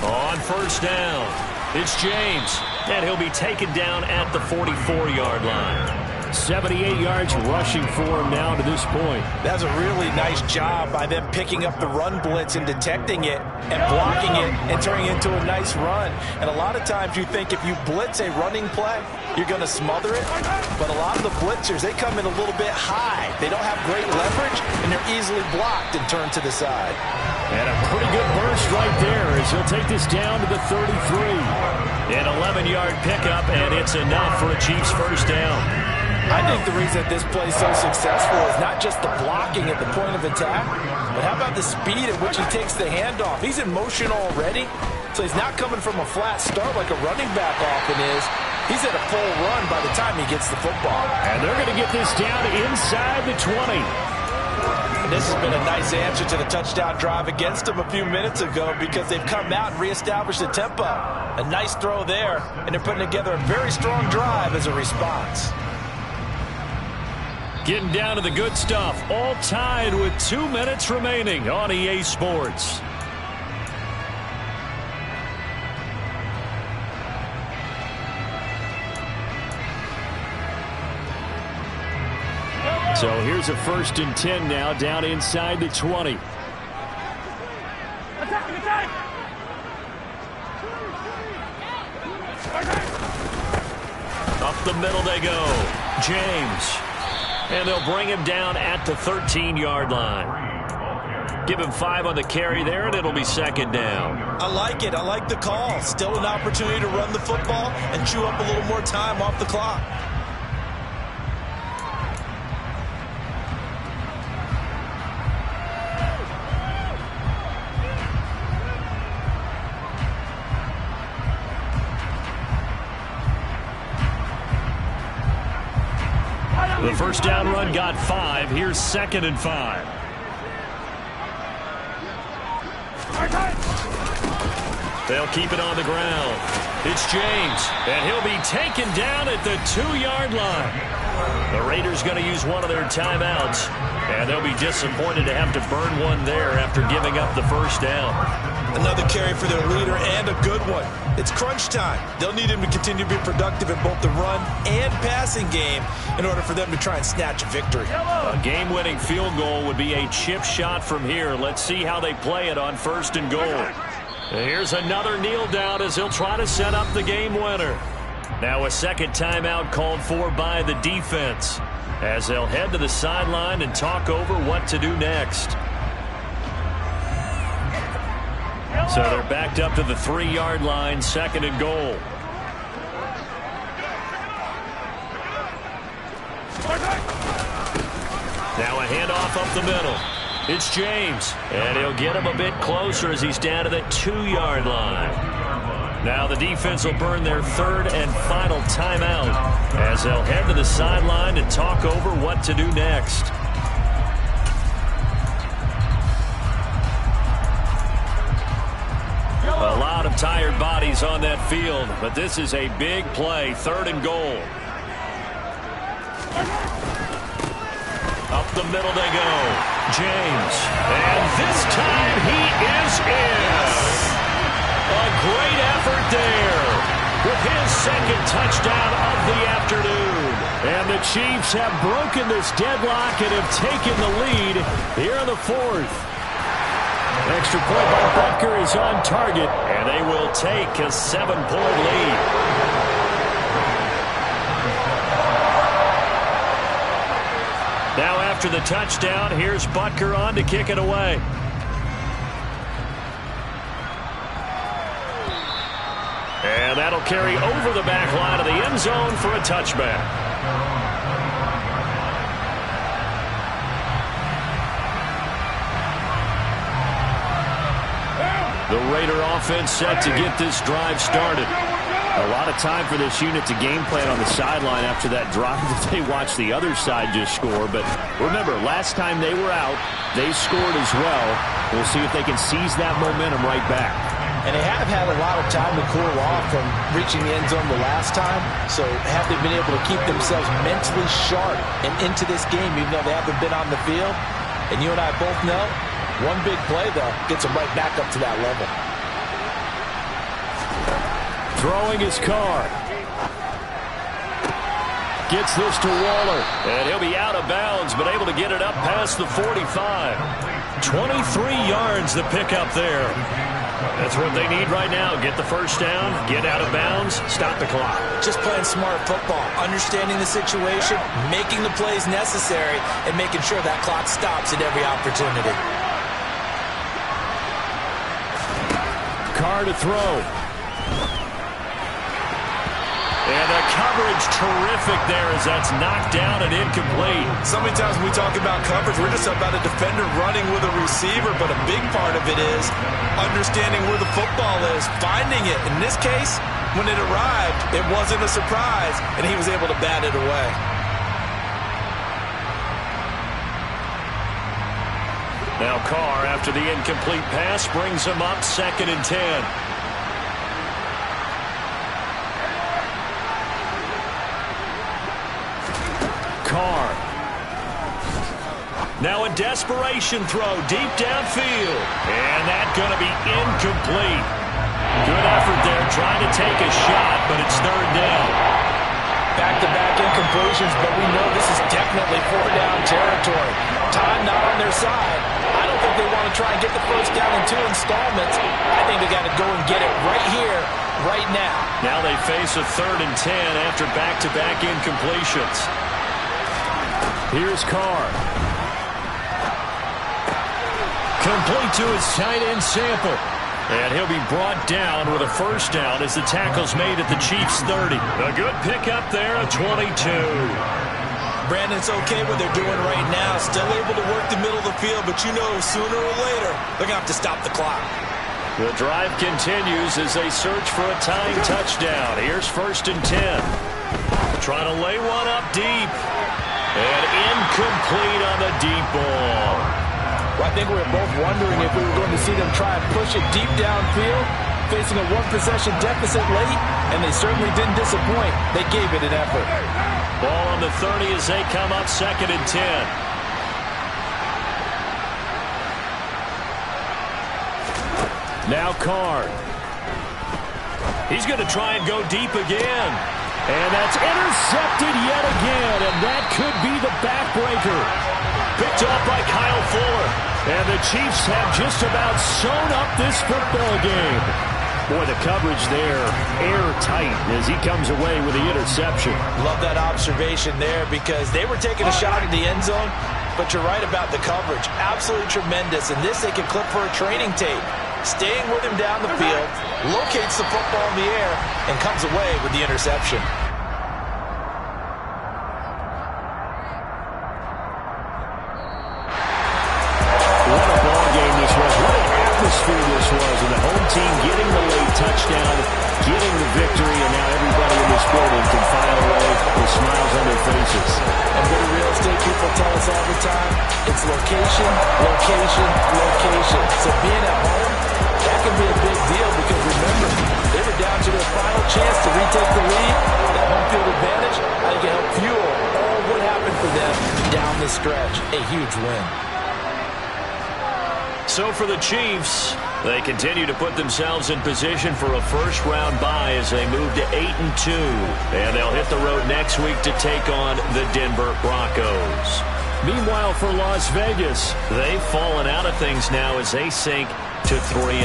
On first down, it's James, and he'll be taken down at the 44-yard line. 78 yards rushing for him now to this point. That's a really nice job by them picking up the run blitz and detecting it and blocking it and turning it into a nice run. And a lot of times you think if you blitz a running play, you're going to smother it. But a lot of the blitzers, they come in a little bit high. They don't have great leverage, and they're easily blocked and turned to the side. And a pretty good burst right there as he'll take this down to the 33. An 11-yard pickup, and it's enough for a Chiefs first down. I think the reason this play is so successful is not just the blocking at the point of attack, but how about the speed at which he takes the handoff? He's in motion already, so he's not coming from a flat start like a running back often is. He's at a full run by the time he gets the football. And they're going to get this down inside the 20. And this has been a nice answer to the touchdown drive against them a few minutes ago because they've come out and reestablished the tempo. A nice throw there, and they're putting together a very strong drive as a response. Getting down to the good stuff, all tied with 2 minutes remaining on EA Sports. So here's a 1st and 10 now, down inside the 20. Attack! Up the middle they go. James. And they'll bring him down at the 13-yard line. Give him 5 on the carry there, and it'll be second down. I like it. I like the call. Still an opportunity to run the football and chew up a little more time off the clock. The first down run got 5. Here's 2nd and 5. They'll keep it on the ground. It's James, and he'll be taken down at the 2-yard line. The Raiders going to use one of their timeouts, and they'll be disappointed to have to burn one there after giving up the first down. Another carry for their leader and a good one. It's crunch time. They'll need him to continue to be productive in both the run and passing game in order for them to try and snatch a victory. A game-winning field goal would be a chip shot from here. Let's see how they play it on 1st and goal. Here's another kneel down as he'll try to set up the game winner. Now a second timeout called for by the defense as they'll head to the sideline and talk over what to do next. So they're backed up to the 3-yard line, 2nd and goal. Now a handoff up the middle. It's James, and he'll get him a bit closer as he's down to the 2-yard line. Now the defense will burn their 3rd and final timeout as they'll head to the sideline and talk over what to do next. A lot of tired bodies on that field, but this is a big play, 3rd and goal. Up the middle they go. James. And this time he is in. A great effort there with his 2nd touchdown of the afternoon. And the Chiefs have broken this deadlock and have taken the lead here in the 4th. Extra point by Butker is on target. And they will take a 7-point lead. Now after the touchdown, here's Butker on to kick it away. And that'll carry over the back line of the end zone for a touchback. The Raider offense set to get this drive started. A lot of time for this unit to game plan on the sideline after that drive that they watched the other side just score. But remember, last time they were out, they scored as well. We'll see if they can seize that momentum right back. And they have had a lot of time to cool off from reaching the end zone the last time. So have they been able to keep themselves mentally sharp and into this game, even though they haven't been on the field? And you and I both know, one big play, though, gets them right back up to that level. Throwing his car. Gets this to Waller. And he'll be out of bounds, but able to get it up past the 45. 23 yards the pick up there. That's what they need right now. Get the first down, get out of bounds, stop the clock. Just playing smart football, understanding the situation, making the plays necessary, and making sure that clock stops at every opportunity. Carr to throw. And the coverage terrific there as that's knocked down and incomplete. So many times when we talk about coverage, we're just about a defender running with a receiver, but a big part of it is understanding where the football is, finding it. In this case, when it arrived, it wasn't a surprise, and he was able to bat it away. Now Carr, after the incomplete pass, brings him up 2nd and 10. Carr. Now a desperation throw deep downfield. And that's going to be incomplete. Good effort there trying to take a shot, but it's 3rd down. Back-to-back incompletions, but we know this is definitely 4-down territory. Time not on their side. I don't think they want to try and get the first down in 2 installments. I think they got to go and get it right here, right now. Now they face a 3rd and 10 after back-to-back incompletions. Here's Carr. Complete to his tight end Sample. And he'll be brought down with a first down as the tackle's made at the Chiefs' 30. A good pickup there, a 22. Brandon, it's okay what they're doing right now. Still able to work the middle of the field, but you know sooner or later they're going to have to stop the clock. The drive continues as they search for a tying touchdown. Here's 1st and 10. Trying to lay one up deep. And incomplete on the deep ball. Well, I think we were both wondering if we were going to see them try and push it deep downfield, facing a 1-possession deficit late, and they certainly didn't disappoint. They gave it an effort. Ball on the 30 as they come up 2nd and 10. Now Carr. He's going to try and go deep again. And that's intercepted yet again, and that could be the backbreaker. Picked up by Kyle Fuller. And the Chiefs have just about sewn up this football game. Boy, the coverage there, airtight as he comes away with the interception. Love that observation there because they were taking a shot at the end zone, but you're right about the coverage. Absolutely tremendous, and this they can clip for a training tape. Staying with him down the field, locates the football in the air, and comes away with the interception. What a ball game this was. What an atmosphere this was. And the home team getting the late touchdown, getting the victory, and now everybody in this building can file away with smiles on their faces. And what do real estate people tell us all the time? It's location, location, location. So being at home, that can be a big deal because remember, they were down to their final chance to retake the lead. That home field advantage, I think it helped fuel all what happened for them down the stretch. A huge win. So for the Chiefs, they continue to put themselves in position for a first-round bye as they move to 8-2. And they'll hit the road next week to take on the Denver Broncos. Meanwhile, for Las Vegas, they've fallen out of things now as they sink to 3-.